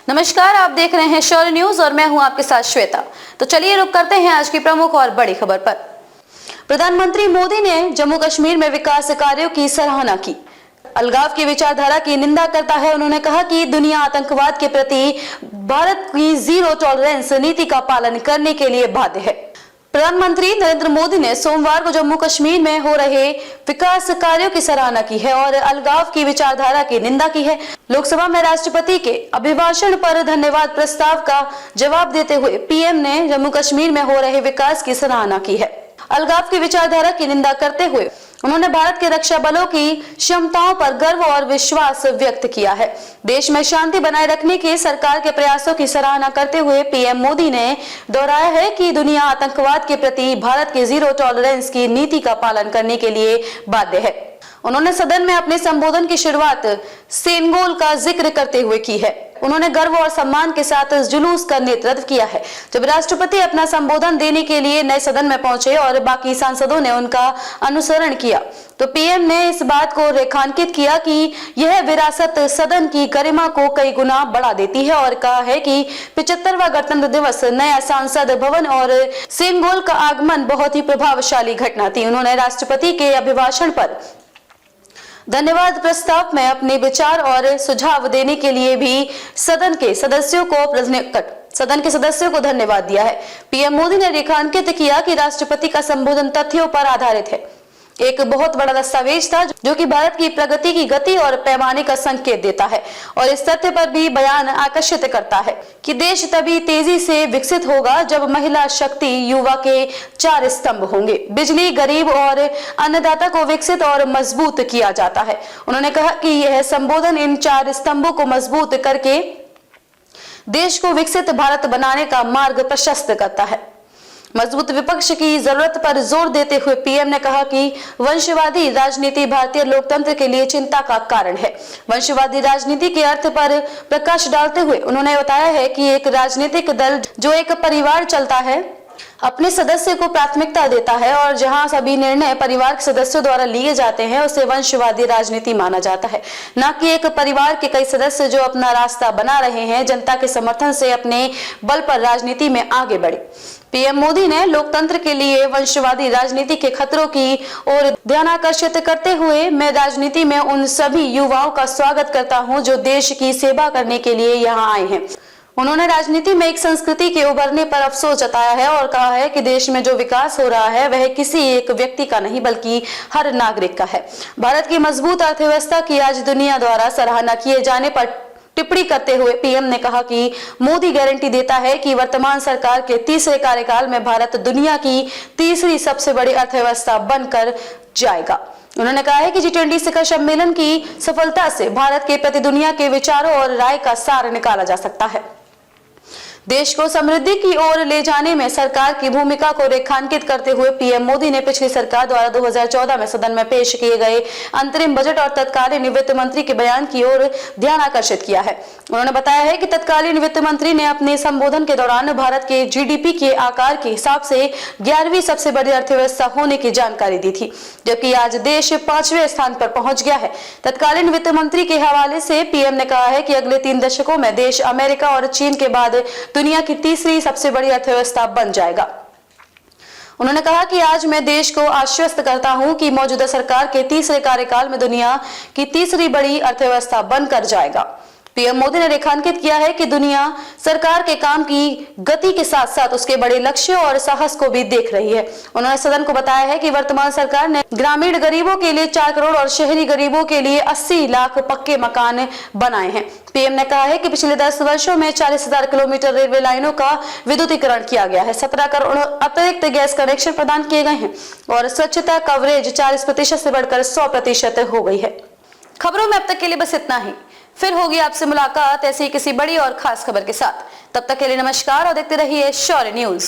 नमस्कार, आप देख रहे हैं शौर्य न्यूज और मैं हूं आपके साथ श्वेता। तो चलिए रुक करते हैं आज की प्रमुख और बड़ी खबर पर। प्रधानमंत्री मोदी ने जम्मू कश्मीर में विकास कार्यों की सराहना की, अलगाव की विचारधारा की निंदा करता है। उन्होंने कहा कि दुनिया आतंकवाद के प्रति भारत की जीरो टॉलरेंस नीति का पालन करने के लिए बाध्य है। प्रधानमंत्री नरेंद्र मोदी ने सोमवार को जम्मू कश्मीर में हो रहे विकास कार्यों की सराहना की है और अलगाव की विचारधारा की निंदा की है। लोकसभा में राष्ट्रपति के अभिभाषण पर धन्यवाद प्रस्ताव का जवाब देते हुए पीएम ने जम्मू कश्मीर में हो रहे विकास की सराहना की है। अलगाव की विचारधारा की निंदा करते हुए उन्होंने भारत के रक्षा बलों की क्षमताओं पर गर्व और विश्वास व्यक्त किया है। देश में शांति बनाए रखने के सरकार के प्रयासों की सराहना करते हुए पीएम मोदी ने दोहराया है कि दुनिया आतंकवाद के प्रति भारत के जीरो टॉलरेंस की नीति का पालन करने के लिए बाध्य है। उन्होंने सदन में अपने संबोधन की शुरुआत सेनगोल का जिक्र करते हुए की है। उन्होंने गर्व और सम्मान के साथ जुलूस का नेतृत्व किया है। जब राष्ट्रपति अपना संबोधन देने के लिए नए सदन में पहुंचे और बाकी सांसदों ने उनका अनुसरण किया तो पीएम ने इस बात को रेखांकित किया कि यह विरासत सदन की गरिमा को कई गुना बढ़ा देती है और कहा है कि 75वां गणतंत्र दिवस, नया सांसद भवन और सेनगोल का आगमन बहुत ही प्रभावशाली घटना थी। उन्होंने राष्ट्रपति के अभिभाषण पर धन्यवाद प्रस्ताव में अपने विचार और सुझाव देने के लिए भी सदन के सदस्यों को धन्यवाद दिया है। पीएम मोदी ने रेखांकित किया कि राष्ट्रपति का संबोधन तथ्यों पर आधारित है, एक बहुत बड़ा दस्तावेज था जो कि भारत की प्रगति की गति और पैमाने का संकेत देता है और इस तथ्य पर भी बयान आकर्षित करता है कि देश तभी तेजी से विकसित होगा जब महिला शक्ति, युवा के 4 स्तंभ होंगे। बिजली, गरीब और अन्नदाता को विकसित और मजबूत किया जाता है। उन्होंने कहा कि यह संबोधन इन 4 स्तंभों को मजबूत करके देश को विकसित भारत बनाने का मार्ग प्रशस्त करता है। मजबूत विपक्ष की जरूरत पर जोर देते हुए पीएम ने कहा कि वंशवादी राजनीति भारतीय लोकतंत्र के लिए चिंता का कारण है। वंशवादी राजनीति के अर्थ पर प्रकाश डालते हुए उन्होंने बताया है कि एक राजनीतिक दल जो एक परिवार चलता है, अपने सदस्य को प्राथमिकता देता है और जहां सभी निर्णय परिवार के सदस्यों द्वारा लिए जाते हैं उसे वंशवादी राजनीति माना जाता है, न कि एक परिवार के कई सदस्य जो अपना रास्ता बना रहे हैं, जनता के समर्थन से अपने बल पर राजनीति में आगे बढ़े। पीएम मोदी ने लोकतंत्र के लिए वंशवादी राजनीति के खतरों की ओर ध्यान आकर्षित करते हुए मैं राजनीति में उन सभी युवाओं का स्वागत करता हूं जो देश की सेवा करने के लिए यहाँ आए हैं। उन्होंने राजनीति में एक संस्कृति के उभरने पर अफसोस जताया है और कहा है कि देश में जो विकास हो रहा है वह किसी एक व्यक्ति का नहीं बल्कि हर नागरिक का है। भारत की मजबूत अर्थव्यवस्था की आज दुनिया द्वारा सराहना किए जाने पर टिप्पणी करते हुए पीएम ने कहा कि मोदी गारंटी देता है कि वर्तमान सरकार के तीसरे कार्यकाल में भारत दुनिया की तीसरी सबसे बड़ी अर्थव्यवस्था बनकर जाएगा। उन्होंने कहा है कि G20 शिखर सम्मेलन की सफलता से भारत के प्रति दुनिया के विचारों और राय का सार निकाला जा सकता है। देश को समृद्धि की ओर ले जाने में सरकार की भूमिका को रेखांकित करते हुए पीएम मोदी ने पिछली सरकार द्वारा 2014 में सदन में पेश किए गए अंतरिम बजट और तत्कालीन वित्त मंत्री के बयान की ओर ध्यान आकर्षित किया है। उन्होंने बताया है कि तत्कालीन वित्त मंत्री ने अपने संबोधन के दौरान भारत के जीडीपी के आकार के हिसाब से 11वीं सबसे बड़ी अर्थव्यवस्था होने की जानकारी दी थी, जबकि आज देश 5वें स्थान पर पहुंच गया है। तत्कालीन वित्त मंत्री के हवाले से पीएम ने कहा है कि अगले 3 दशकों में देश अमेरिका और चीन के बाद दुनिया की तीसरी सबसे बड़ी अर्थव्यवस्था बन जाएगा। उन्होंने कहा कि आज मैं देश को आश्वस्त करता हूं कि मौजूदा सरकार के तीसरे कार्यकाल में दुनिया की तीसरी बड़ी अर्थव्यवस्था बनकर जाएगा। पीएम मोदी ने रेखांकित किया है कि दुनिया सरकार के काम की गति के साथ साथ उसके बड़े लक्ष्य और साहस को भी देख रही है। उन्होंने सदन को बताया है कि वर्तमान सरकार ने ग्रामीण गरीबों के लिए 4 करोड़ और शहरी गरीबों के लिए 80 लाख पक्के मकान बनाए हैं। पीएम ने कहा है कि पिछले 10 वर्षों में 40,000 किलोमीटर रेलवे लाइनों का विद्युतीकरण किया गया है, 17 करोड़ अतिरिक्त गैस कनेक्शन प्रदान किए गए हैं और स्वच्छता कवरेज 40% से बढ़कर 100% हो गई है। खबरों में अब तक के लिए बस इतना ही। फिर होगी आपसे मुलाकात ऐसी किसी बड़ी और खास खबर के साथ। तब तक के लिए नमस्कार और देखते रहिए शौर्य न्यूज।